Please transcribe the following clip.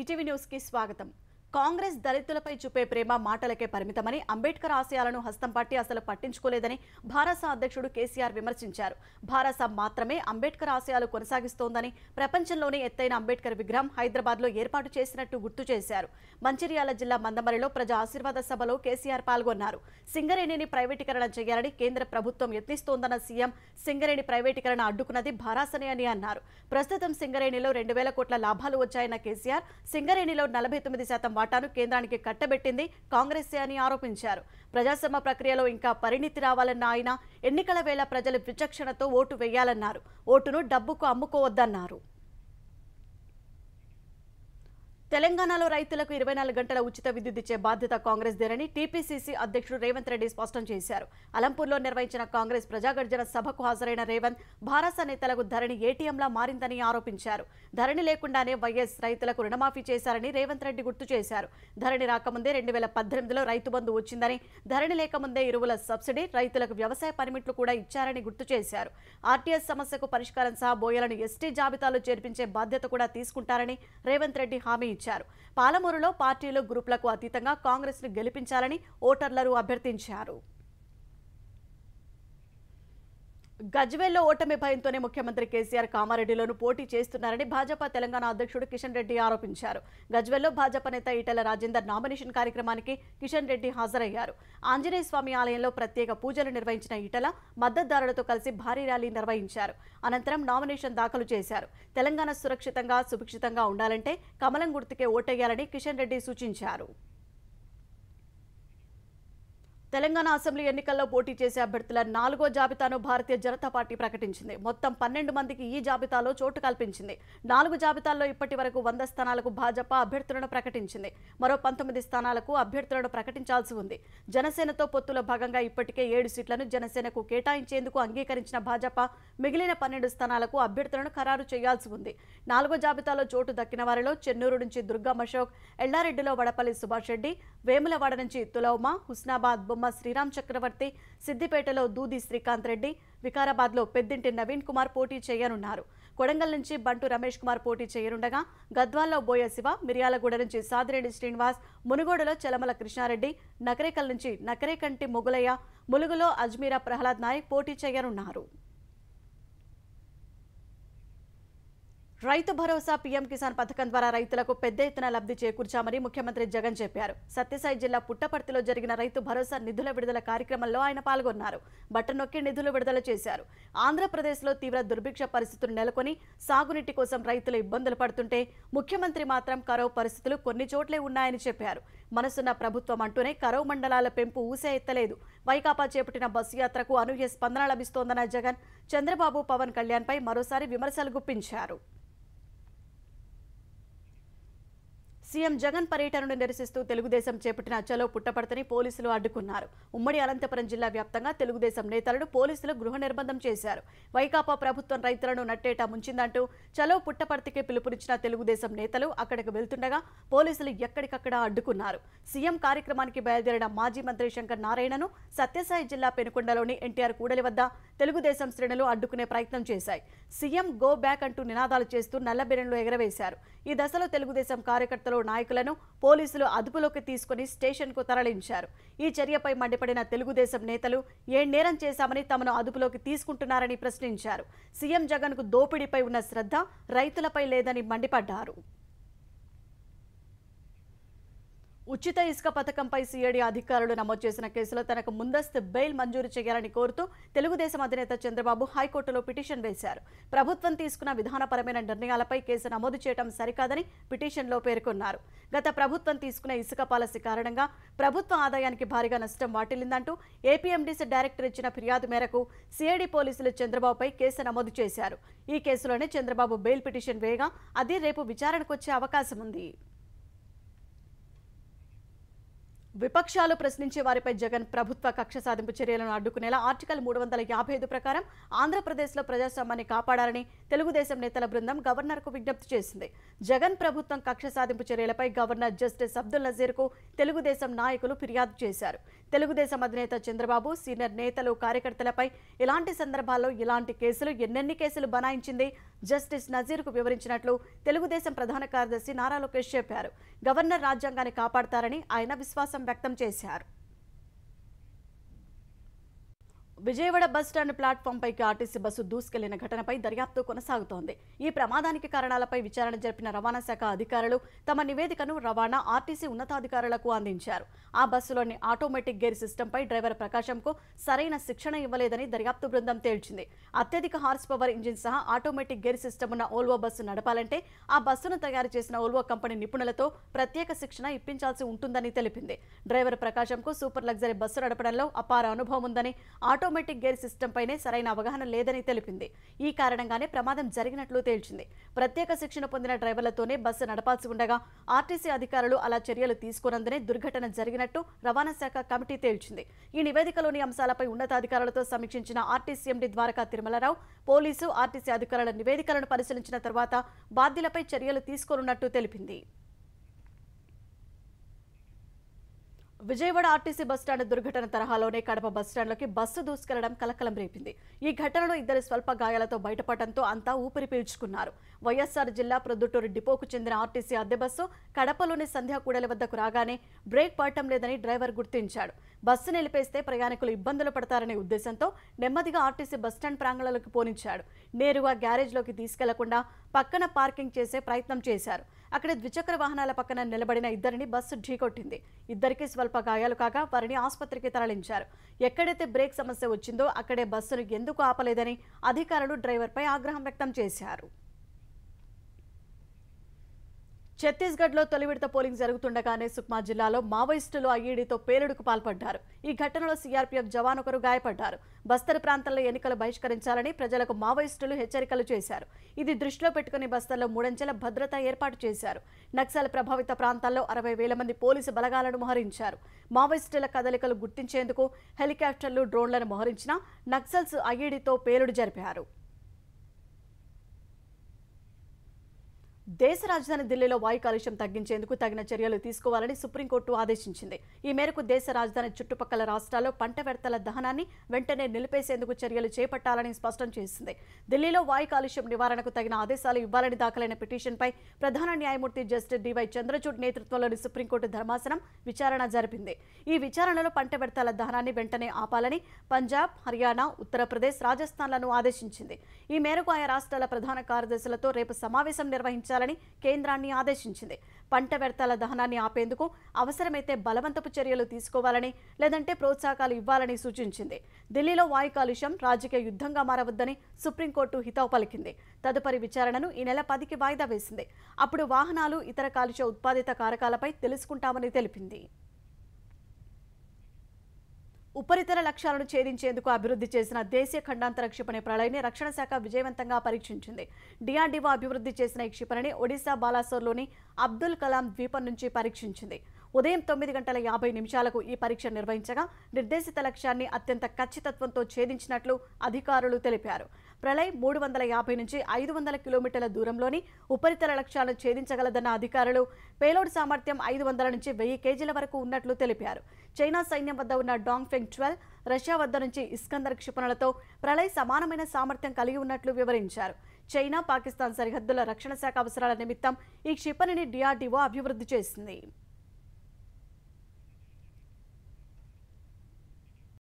ETV news కి స్వాగతం. కాంగ్రెస్ దళితులపై చూపే ప్రేమ మాటలకే పరిమితమని, అంబేద్కర్ ఆశయాలను హస్తం పట్టి అసలు పట్టించుకోలేదని భారస అధ్యక్షుడు కేసీఆర్ విమర్శించారు. భారస మాత్రమే అంబేద్కర్ ఆశయాలు కొనసాగిస్తోందని, ప్రపంచంలోనే ఎత్తైన అంబేద్కర్ విగ్రహం హైదరాబాద్లో ఏర్పాటు చేసినట్టు గుర్తు చేశారు. మంచిర్యాల జిల్లా మందమరిలో ప్రజా ఆశీర్వాద సభలో కేసీఆర్ పాల్గొన్నారు. సింగరేణిని ప్రైవేటీకరణ చేయాలని కేంద్ర ప్రభుత్వం యత్నిస్తోందన్న సీఎం, సింగరేణి ప్రైవేటీకరణ అడ్డుకున్నది భారసనే అని అన్నారు. ప్రస్తుతం సింగరేణిలో 2,000 కోట్ల లాభాలు వచ్చాయన్న కేసీఆర్, సింగరేణిలో 49% వాటాను కేంద్రానికి కట్టబెట్టింది కాంగ్రెసే అని ఆరోపించారు. ప్రజాస్వామ్య ప్రక్రియలో ఇంకా పరిణితి రావాలన్న ఆయన, ఎన్నికల వేళ ప్రజలు విచక్షణతో ఓటు వేయాలన్నారు. ఓటును డబ్బుకు అమ్ముకోవద్దన్నారు. తెలంగాణలో రైతులకు 24 గంటల ఉచిత విద్యుత్ ఇచ్చే బాధ్యత కాంగ్రెస్దేనని టీపీసీసీ అధ్యక్షుడు రేవంత్ రెడ్డి స్పష్టం చేశారు. అలంపూర్లో నిర్వహించిన కాంగ్రెస్ ప్రజాగర్జన సభకు హాజరైన రేవంత్, భారస నేతలకు ధరణి ఏటీఎంలా మారిందని ఆరోపించారు. ధరణి లేకుండానే వైఎస్ రైతులకు రుణమాఫీ చేశారని రేవంత్ రెడ్డి గుర్తు చేశారు. ధరణి రాకముందే 2018లో రైతు బంధు వచ్చిందని, ధరణి లేకముందే ఎరువుల సబ్సిడీ, రైతులకు వ్యవసాయ పనిముట్లు కూడా ఇచ్చారని గుర్తు చేశారు. ఆర్టీఎస్ సమస్యకు పరిష్కారం సహా బోయలను ఎస్టీ జాబితాలో చేర్పించే బాధ్యత కూడా తీసుకుంటారని రేవంత్ రెడ్డి హామీ ఇచ్చారు. పాలమూరులో పార్టీలు గ్రూపులకు అతీతంగా కాంగ్రెస్ ను గెలిపించాలని ఓటర్లను అభ్యర్థించారు. గజ్వేల్లో ఓటమి భయంతోనే ముఖ్యమంత్రి కేసీఆర్ కామారెడ్డిలోనూ పోటీ చేస్తున్నారని భాజపా తెలంగాణ అధ్యక్షుడు కిషన్ రెడ్డి ఆరోపించారు. గజ్వేల్లో భాజపా నేత ఈటెల రాజేందర్ నామినేషన్ కార్యక్రమానికి కిషన్ రెడ్డి హాజరయ్యారు. ఆంజనేయ స్వామి ఆలయంలో ప్రత్యేక పూజలు నిర్వహించిన ఈటెల మద్దతుదారులతో కలిసి భారీ ర్యాలీ నిర్వహించారు. అనంతరం నామినేషన్ దాఖలు చేశారు. తెలంగాణ సురక్షితంగా సుభిక్షితంగా ఉండాలంటే కమలం గుర్తుకే ఓటేయాలని కిషన్ రెడ్డి సూచించారు. తెలంగాణ అసెంబ్లీ ఎన్నికల్లో పోటీ చేసే అభ్యర్థుల 4వ జాబితాను భారతీయ జనతా పార్టీ ప్రకటించింది. మొత్తం 12 మందికి ఈ జాబితాలో చోటు కల్పించింది. 4 జాబితాల్లో ఇప్పటి వరకు 100 స్థానాలకు భాజపా అభ్యర్థులను ప్రకటించింది. మరో 19 స్థానాలకు అభ్యర్థులను ప్రకటించాల్సి ఉంది. జనసేనతో పొత్తులో భాగంగా ఇప్పటికే 7 సీట్లను జనసేనకు కేటాయించేందుకు అంగీకరించిన భాజపా మిగిలిన 12 స్థానాలకు అభ్యర్థులను ఖరారు చేయాల్సి ఉంది. 4వ జాబితాలో చోటు దక్కిన వారిలో చెన్నూరు నుంచి దుర్గా అశోక్, ఎల్లారెడ్డిలో వడపల్లి సుభాష్ రెడ్డి, వేములవాడ నుంచి తులౌమా, హుస్నాబాద్ శ్రీరామ్ చక్రవర్తి, సిద్దిపేటలో దూది శ్రీకాంత్ రెడ్డి, వికారాబాద్లో పెద్దింటి నవీన్ కుమార్ పోటీ చేయనున్నారు. కొడంగల్ నుంచి బంటు రమేష్ కుమార్ పోటీ చేయనుండగా, గద్వాల్లో బోయ శివ, మిర్యాలగూడ నుంచి సాదిరెడ్డి శ్రీనివాస్, మునుగోడులో చలమల కృష్ణారెడ్డి, నకరేకల్ నుంచి నకరేకంటి మొగులయ్య, ములుగులో అజ్మీరా ప్రహ్లాద్ నాయక్ పోటీ చేయనున్నారు. రైతు భరోసా, పీఎం కిసాన్ పథకం ద్వారా రైతులకు పెద్ద ఎత్తున లబ్ధి చేకూర్చామని ముఖ్యమంత్రి జగన్ చెప్పారు. సత్యసాయి జిల్లా పుట్టపర్తిలో జరిగిన రైతు భరోసా నిధుల విడుదల కార్యక్రమంలో ఆయన పాల్గొన్నారు. బట్టనొక్కి నిధులు విడుదల చేశారు. ఆంధ్రప్రదేశ్లో తీవ్ర దుర్భిక్ష పరిస్థితులు నెలకొని సాగునీటి కోసం రైతులు ఇబ్బందులు పడుతుంటే ముఖ్యమంత్రి మాత్రం కరవు పరిస్థితులు కొన్ని చోట్లే ఉన్నాయని చెప్పారు. మనసున్న ప్రభుత్వం అంటూనే కరవు మండలాల పెంపు ఊసే ఎత్తలేదు. వైకాపా చేపట్టిన బస్సు యాత్రకు అనూహ్య స్పందన లభిస్తోందన్న జగన్, చంద్రబాబు, పవన్ కళ్యాణ్పై మరోసారి విమర్శలు గుప్పించారు. సీఎం జగన్ పర్యటనను నిరసిస్తూ తెలుగుదేశం చేపట్టిన చలో పుట్టపర్తిని పోలీసులు అడ్డుకున్నారు. ఉమ్మడి అనంతపురం జిల్లా వ్యాప్తంగా తెలుగుదేశం నేతలను పోలీసులు గృహ నిర్బంధం చేశారు. వైకాపా ప్రభుత్వం రైతులను నట్టేటా ముంచిందంటూ చలో పుట్టపర్తికి పిలుపునిచ్చిన తెలుగుదేశం నేతలు అక్కడికి వెళ్తుండగా పోలీసులు ఎక్కడికక్కడ అడ్డుకున్నారు. సీఎం కార్యక్రమానికి బయలుదేరిన మాజీ మంత్రి శంకర్ నారాయణను సత్యసాయి జిల్లా పెనుకొండలోని ఎన్టీఆర్ కూడలి వద్ద తెలుగుదేశం శ్రేణులు అడ్డుకునే ప్రయత్నం చేశాయి. సీఎం గో బ్యాక్ అంటూ నినాదాలు చేస్తూ నల్లబెరెన్లు ఎగరవేశారు. ఈ దశలో తెలుగుదేశం కార్యకర్తలు, నాయకులను పోలీసులు అదుపులోకి తీసుకుని స్టేషన్కు తరలించారు. ఈ చర్యపై మండిపడిన తెలుగుదేశం నేతలు ఏ నేరం చేశామని తమను అదుపులోకి తీసుకుంటున్నారని ప్రశ్నించారు. సీఎం జగన్కు దోపిడీపై ఉన్న శ్రద్ధ రైతులపై లేదని మండిపడ్డారు. ఉచిత ఇసుక పథకంపై సీఐడీ అధికారులు నమోదు చేసిన కేసులో తనకు ముందస్తు బెయిల్ మంజూరు చేయాలని కోరుతూ తెలుగుదేశం అధినేత చంద్రబాబు హైకోర్టులో పిటిషన్ వేశారు. ప్రభుత్వం తీసుకున్న విధానపరమైన నిర్ణయాలపై కేసు నమోదు చేయడం సరికాదని పిటిషన్లో పేర్కొన్నారు. గత ప్రభుత్వం తీసుకున్న ఇసుక పాలసీ కారణంగా ప్రభుత్వ ఆదాయానికి భారీగా నష్టం వాటిల్లిందంటూ ఏపీఎండీసీ డైరెక్టర్ ఇచ్చిన ఫిర్యాదు మేరకు సీఐడీ పోలీసులు చంద్రబాబుపై కేసు నమోదు చేశారు. ఈ కేసులోనే చంద్రబాబు బెయిల్ పిటిషన్ వేయగా అది రేపు విచారణకు వచ్చే అవకాశం ఉంది. విపక్షాలు ప్రశ్నించే వారిపై జగన్ ప్రభుత్వ కక్ష సాధింపు చర్యలను అడ్డుకునేలా ఆర్టికల్ 355 ప్రకారం ఆంధ్రప్రదేశ్లో ప్రజాస్వామ్యాన్ని కాపాడాలని తెలుగుదేశం నేతల బృందం గవర్నర్కు విజ్ఞప్తి చేసింది. జగన్ ప్రభుత్వం కక్ష సాధింపు చర్యలపై గవర్నర్ జస్టిస్ అబ్దుల్ నజీర్కు తెలుగుదేశం నాయకులు ఫిర్యాదు చేశారు. తెలుగుదేశం అధినేత చంద్రబాబు సీనియర్ నేతలు కార్యకర్తలపై ఇలాంటి సందర్భాల్లో ఇలాంటి కేసులు ఎన్నెన్ని కేసులు బనాయించింది జస్టిస్ నజీర్కు వివరించినట్లు తెలుగుదేశం ప్రధాన కార్యదర్శి నారా లోకేష్ చెప్పారు. గవర్నర్ రాజ్యాంగాన్ని కాపాడతారని ఆయన విశ్వాసం వ్యక్తం చేశారు. విజయవాడ బస్టాండ్ ప్లాట్ఫామ్ పైకి ఆర్టీసీ బస్సు దూసుకెళ్లిన ఘటనపై దర్యాప్తు కొనసాగుతోంది. ఈ ప్రమాదానికి కారణాలపై విచారణ జరిపిన రవాణా శాఖ అధికారులు తమ నివేదికను రవాణా ఆర్టీసీ ఉన్నతాధికారులకు అందించారు. ఆ బస్సులోని ఆటోమేటిక్ గేర్ సిస్టంపై డ్రైవర్ ప్రకాశంకు సరైన శిక్షణ ఇవ్వలేదని దర్యాప్తు బృందం తేల్చింది. అత్యధిక హార్స్ పవర్ ఇంజిన్ సహా ఆటోమేటిక్ గేర్ సిస్టమ్ ఉన్న ఓల్వో బస్సు నడపాలంటే ఆ బస్సును తయారు చేసిన ఓల్వో కంపెనీ నిపుణులతో ప్రత్యేక శిక్షణ ఇప్పించాల్సి ఉంటుందని తెలిపింది. డ్రైవర్ ప్రకాశంకు సూపర్ లగ్జరీ బస్సు నడపడంలో అపార అనుభవం ఉందని, ఆటోమేటిక్ గేర్ సిస్టమ్ పైనే సరైన అవగాహన లేదని తెలిపింది. ఈ కారణంగానే ప్రమాదం జరిగినట్లు తేల్చింది. ప్రత్యేక శిక్షణ పొందిన డ్రైవర్లతోనే బస్సు నడపాల్సి ఉండగా ఆర్టీసీ అధికారులు అలా చర్యలు తీసుకున్నందునే దుర్ఘటన జరిగినట్టు రవాణా శాఖ కమిటీ తేల్చింది. ఈ నివేదికలోని అంశాలపై ఉన్నతాధికారులతో సమీక్షించిన RTC MD Dwaraka Tirumalarao police, RTC అధికారుల నివేదికలను పరిశీలించిన తర్వాత బాధ్యులపై చర్యలు తీసుకోనున్నట్టు తెలిపింది. విజయవాడ ఆర్టీసీ బస్టాండ్ దుర్ఘటన తరహాలోనే కడప బస్టాండ్లోకి బస్సు దూసుకెళ్లడం కలకలం రేపింది. ఈ ఘటనలో ఇద్దరు స్వల్ప గాయాలతో బయటపడటంతో అంతా ఊపిరి పీల్చుకున్నారు. వైఎస్ఆర్ జిల్లా ప్రొద్దుటూరు డిపోకు చెందిన ఆర్టీసీ అద్దె బస్సు కడపలోని సంధ్యాకూడలి వద్దకు రాగానే బ్రేక్ పడటం లేదని డ్రైవర్ గుర్తించాడు. బస్సు నిలిపేస్తే ప్రయాణికులు ఇబ్బందులు పడతారనే ఉద్దేశంతో నెమ్మదిగా ఆర్టీసీ బస్టాండ్ ప్రాంగణంలోకి పోనించాడు. నేరుగా గ్యారేజ్లోకి తీసుకెళ్లకుండా పక్కన పార్కింగ్ చేసే ప్రయత్నం చేశారు. అక్కడ ద్విచక్ర వాహనాల పక్కన నిలబడిన ఇద్దరిని బస్సు ఢీకొట్టింది. ఇద్దరికి స్వల్ప గాయాలు కాగా వారిని ఆసుపత్రికి తరలించారు. ఎక్కడైతే బ్రేక్ సమస్య వచ్చిందో అక్కడే బస్సును ఎందుకు ఆపలేదని అధికారులు డ్రైవర్పై ఆగ్రహం వ్యక్తం చేశారు. ఛత్తీస్గఢ్లో తొలి విడత పోలింగ్ జరుగుతుండగానే సుక్మా జిల్లాలో మావోయిస్టులు ఐఈడీతో పేలుడుకు పాల్పడ్డారు. ఈ ఘటనలో సీఆర్పీఎఫ్ జవాన్ ఒకరు గాయపడ్డారు. బస్తర్ ప్రాంతంలో ఎన్నికలు బహిష్కరించాలని ప్రజలకు మావోయిస్టులు హెచ్చరికలు చేశారు. ఇది దృష్టిలో పెట్టుకుని బస్తర్లో 3 అంచెల భద్రత ఏర్పాటు చేశారు. నక్సల్ ప్రభావిత ప్రాంతాల్లో 60,000 మంది పోలీసు బలగాలను మోహరించారు. మావోయిస్టుల కదలికలు గుర్తించేందుకు హెలికాప్టర్లు, డ్రోన్లను మోహరించిన నక్సల్స్ ఐఈడీతో పేలుడు జరిపారు. దేశ రాజధాని ఢిల్లీలో వాయు కాలుష్యం తగ్గించేందుకు తగిన చర్యలు తీసుకోవాలని సుప్రీంకోర్టు ఆదేశించింది. ఈ మేరకు దేశ రాజధాని చుట్టుపక్కల రాష్ట్రాల్లో పంట వ్యర్థాల దహనాన్ని వెంటనే నిలిపేసేందుకు చర్యలు చేపట్టాలని స్పష్టం చేసింది. ఢిల్లీలో వాయు కాలుష్యం నివారణకు తగిన ఆదేశాలు ఇవ్వాలని దాఖలైన పిటిషన్పై ప్రధాన న్యాయమూర్తి జస్టిస్ డివై చంద్రచూడ్ నేతృత్వంలోని సుప్రీంకోర్టు ధర్మాసనం విచారణ జరిపింది. ఈ విచారణలో పంట వ్యర్థాల దహనాన్ని వెంటనే ఆపాలని పంజాబ్, హర్యానా, ఉత్తరప్రదేశ్, రాజస్థాన్లను ఆదేశించింది. ఈ మేరకు ఆయా రాష్ట్రాల ప్రధాన కార్యదర్శులతో రేపు సమావేశం నిర్వహించాలని కేంద్రాన్ని ఆదేశించింది. పంట వ్యర్థాల దహనాన్ని ఆపేందుకు అవసరమైతే బలవంతపు చర్యలు తీసుకోవాలని, లేదంటే ప్రోత్సాహకాలు ఇవ్వాలని సూచించింది. ఢిల్లీలో వాయు కాలుష్యం రాజకీయ యుద్ధంగా మారవద్దని సుప్రీంకోర్టు హితవు పలికింది. తదుపరి విచారణను ఈ నెల 10కి వాయిదా వేసింది. అప్పుడు వాహనాలు, ఇతర కాలుష్య ఉత్పాదిత కారకాలపై తెలుసుకుంటామని తెలిపింది. ఉపరితల లక్ష్యాలను ఛేదించేందుకు అభివృద్ధి చేసిన దేశీయ ఖండాంతర క్షిపణి ప్రళయ్ని రక్షణ శాఖ విజయవంతంగా పరీక్షించింది. డిఆర్డీఓ అభివృద్ధి చేసిన ఈ క్షిపణిని ఒడిశా బాలాసోర్లోని అబ్దుల్ కలాం ద్వీపం నుంచి పరీక్షించింది. ఉదయం 9:50 ఈ పరీక్ష నిర్వహించగా నిర్దేశిత లక్ష్యాన్ని అత్యంత ఖచ్చితత్వంతో ఛేదించినట్లు అధికారులు తెలిపారు. ప్రళయ్ 350 నుంచి 500 కిలోమీటర్ల దూరంలోని ఉపరితల లక్ష్యాలను ఛేదించగలదన్న అధికారులు పేలోడ్ సామర్థ్యం 500 నుంచి 1000 కేజీల వరకు ఉన్నట్లు తెలిపారు. చైనా సైన్యం వద్ద ఉన్న డాంగ్ఫెంగ్ 12, రష్యా వద్ద నుంచి ఇస్కందర్ క్షిపణులతో ప్రళయ్ సమానమైన సామర్థ్యం కలిగి ఉన్నట్లు వివరించారు. చైనా, పాకిస్తాన్ సరిహద్దుల రక్షణ శాఖ అవసరాల నిమిత్తం ఈ క్షిపణిని డిఆర్డీఓ అభివృద్ధి చేసింది.